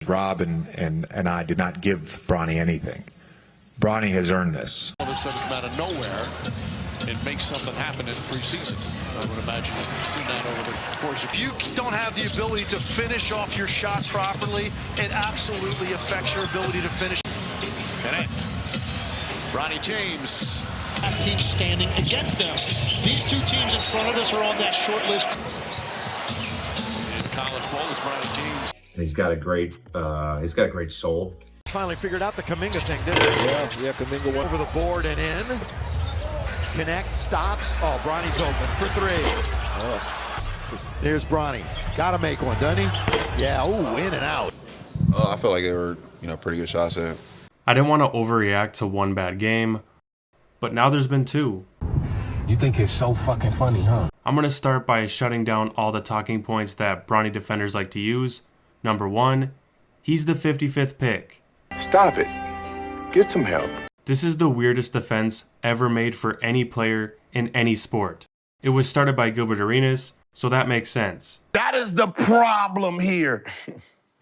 Rob and I did not give Bronny anything. Bronny has earned this. All of a sudden come out of nowhere and make something happen in preseason. I would imagine you've seen that over the course of. If you don't have the ability to finish off your shot properly, it absolutely affects your ability to finish. Connect. Bronny James. Last team standing against them. These two teams in front of us are on that short list. In college ball is Bronny James. He's got a great soul. Finally figured out the Kuminga thing, didn't it? Yeah, Kuminga went over the board and in. Connect, stops. Oh, Bronny's open for three. Here's Bronny. Got to make one, doesn't he? Yeah, ooh, in and out. I feel like they were, pretty good shots at. I didn't want to overreact to one bad game, but now there's been two. You think it's so fucking funny, huh? I'm going to start by shutting down all the talking points that Bronny defenders like to use. Number one, he's the 55th pick. Stop it. Get some help. This is the weirdest defense ever made for any player in any sport. It was started by Gilbert Arenas, so that makes sense. That is the problem here.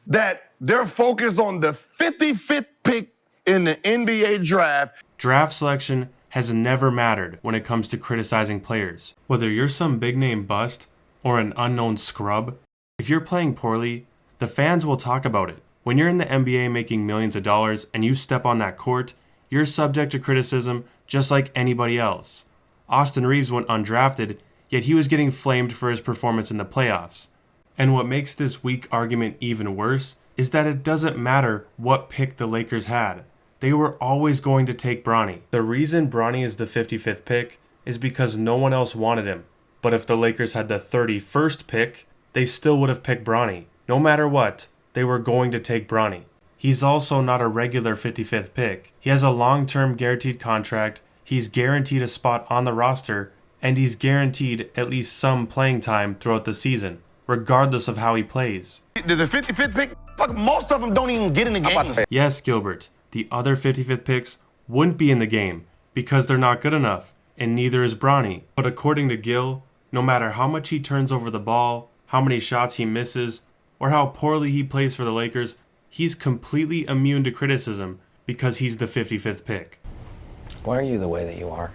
That they're focused on the 55th pick in the NBA draft. Draft selection has never mattered when it comes to criticizing players. Whether you're some big name bust or an unknown scrub, if you're playing poorly, the fans will talk about it. When you're in the NBA making millions of dollars and you step on that court, you're subject to criticism just like anybody else. Austin Reeves went undrafted, yet he was getting flamed for his performance in the playoffs. And what makes this weak argument even worse is that it doesn't matter what pick the Lakers had. They were always going to take Bronny. The reason Bronny is the 55th pick is because no one else wanted him. But if the Lakers had the 31st pick, they still would have picked Bronny. No matter what, they were going to take Bronny. He's also not a regular 55th pick. He has a long-term guaranteed contract, he's guaranteed a spot on the roster, and he's guaranteed at least some playing time throughout the season, regardless of how he plays. The 55th pick, fuck, most of them don't even get in the game. Yes, Gilbert, the other 55th picks wouldn't be in the game because they're not good enough, and neither is Bronny. But according to Gil, no matter how much he turns over the ball, how many shots he misses, or how poorly he plays for the Lakers, he's completely immune to criticism because he's the 55th pick. Why are you the way that you are?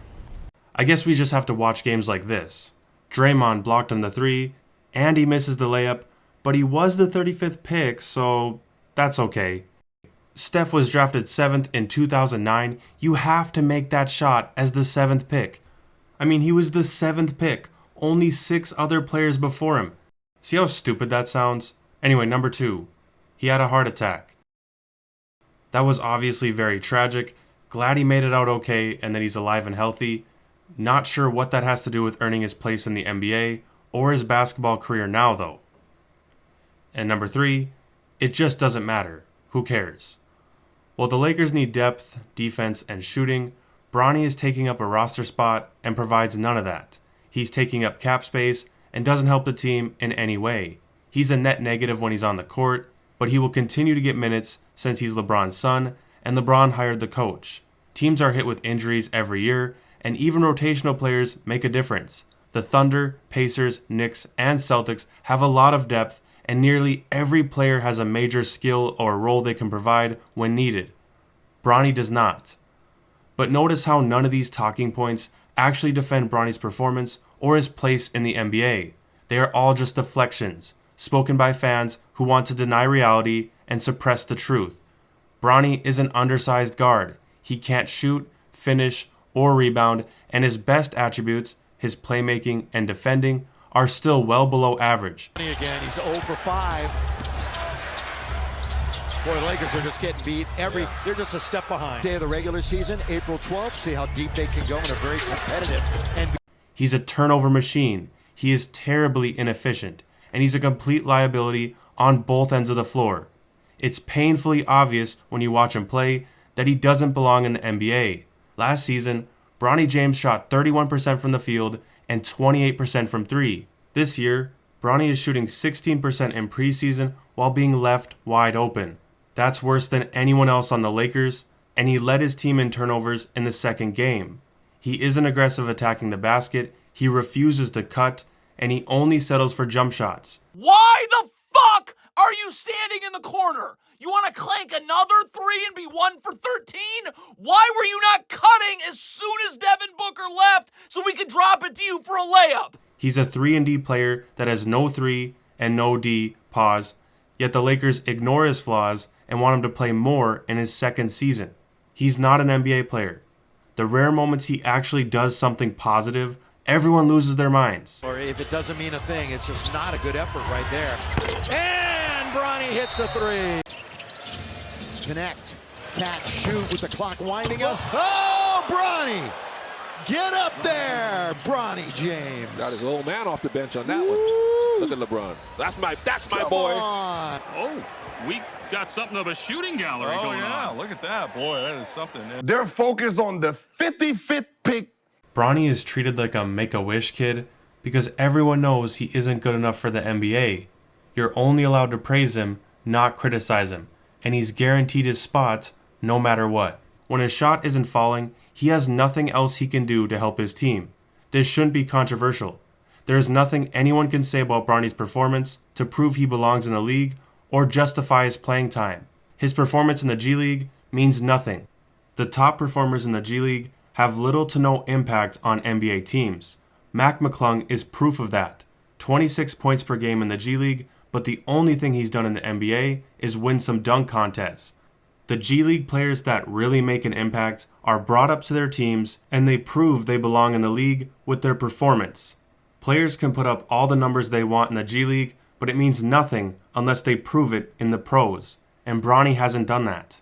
I guess we just have to watch games like this. Draymond blocked on the three, and he misses the layup, but he was the 35th pick, so that's okay. Steph was drafted 7th in 2009. You have to make that shot as the 7th pick. I mean, he was the 7th pick, only 6 other players before him. See how stupid that sounds? Anyway, number 2. He had a heart attack. That was obviously very tragic. Glad he made it out okay and that he's alive and healthy. Not sure what that has to do with earning his place in the NBA or his basketball career now, though. And number 3, it just doesn't matter. Who cares? While the Lakers need depth, defense, and shooting, Bronny is taking up a roster spot and provides none of that. He's taking up cap space and doesn't help the team in any way. He's a net negative when he's on the court, but he will continue to get minutes since he's LeBron's son, and LeBron hired the coach. Teams are hit with injuries every year, and even rotational players make a difference. The Thunder, Pacers, Knicks, and Celtics have a lot of depth, and nearly every player has a major skill or role they can provide when needed. Bronny does not. But notice how none of these talking points actually defend Bronny's performance or his place in the NBA. They are all just deflections, spoken by fans who want to deny reality and suppress the truth. Bronny is an undersized guard. He can't shoot, finish, or rebound, and his best attributes, his playmaking and defending, are still well below average. Again, he's 0 for 5. Boy, the Lakers are just getting beat. They're just a step behind. Day of the regular season, April 12th. See how deep they can go in a very competitive NBA. He's a turnover machine. He is terribly inefficient, and he's a complete liability on both ends of the floor. It's painfully obvious when you watch him play that he doesn't belong in the NBA. Last season, Bronny James shot 31% from the field and 28% from 3. This year, Bronny is shooting 16% in preseason while being left wide open. That's worse than anyone else on the Lakers, and he led his team in turnovers in the second game. He isn't aggressive attacking the basket, he refuses to cut, and he only settles for jump shots. Why the fuck are you standing in the corner? You want to clank another 3 and be 1 for 13? Why were you not cutting as soon as Devin Booker left so we could drop it to you for a layup? He's a 3-and-D player that has no 3 and no D, pause, yet the Lakers ignore his flaws and want him to play more in his second season. He's not an NBA player. The rare moments he actually does something positive, everyone loses their minds. Or if it doesn't mean a thing, it's just not a good effort right there. And Bronny hits a 3. Connect, catch, shoot with the clock winding up. Oh, Bronny! Get up there, Bronny James. Got his old man off the bench on that one. Look at LeBron. That's my boy. On. Oh, we got something of a shooting gallery going on. Look at that. Boy, that is something. They're focused on the 55th pick. Bronny is treated like a make-a-wish kid because everyone knows he isn't good enough for the NBA. You're only allowed to praise him, not criticize him, and he's guaranteed his spot no matter what. When his shot isn't falling, he has nothing else he can do to help his team. This shouldn't be controversial. There is nothing anyone can say about Bronny's performance to prove he belongs in the league or justify his playing time. His performance in the G League means nothing. The top performers in the G League have little to no impact on NBA teams. Mac McClung is proof of that. 26 points per game in the G League, but the only thing he's done in the NBA is win some dunk contests. The G League players that really make an impact are brought up to their teams and they prove they belong in the league with their performance. Players can put up all the numbers they want in the G League, but it means nothing unless they prove it in the pros, and Bronny hasn't done that.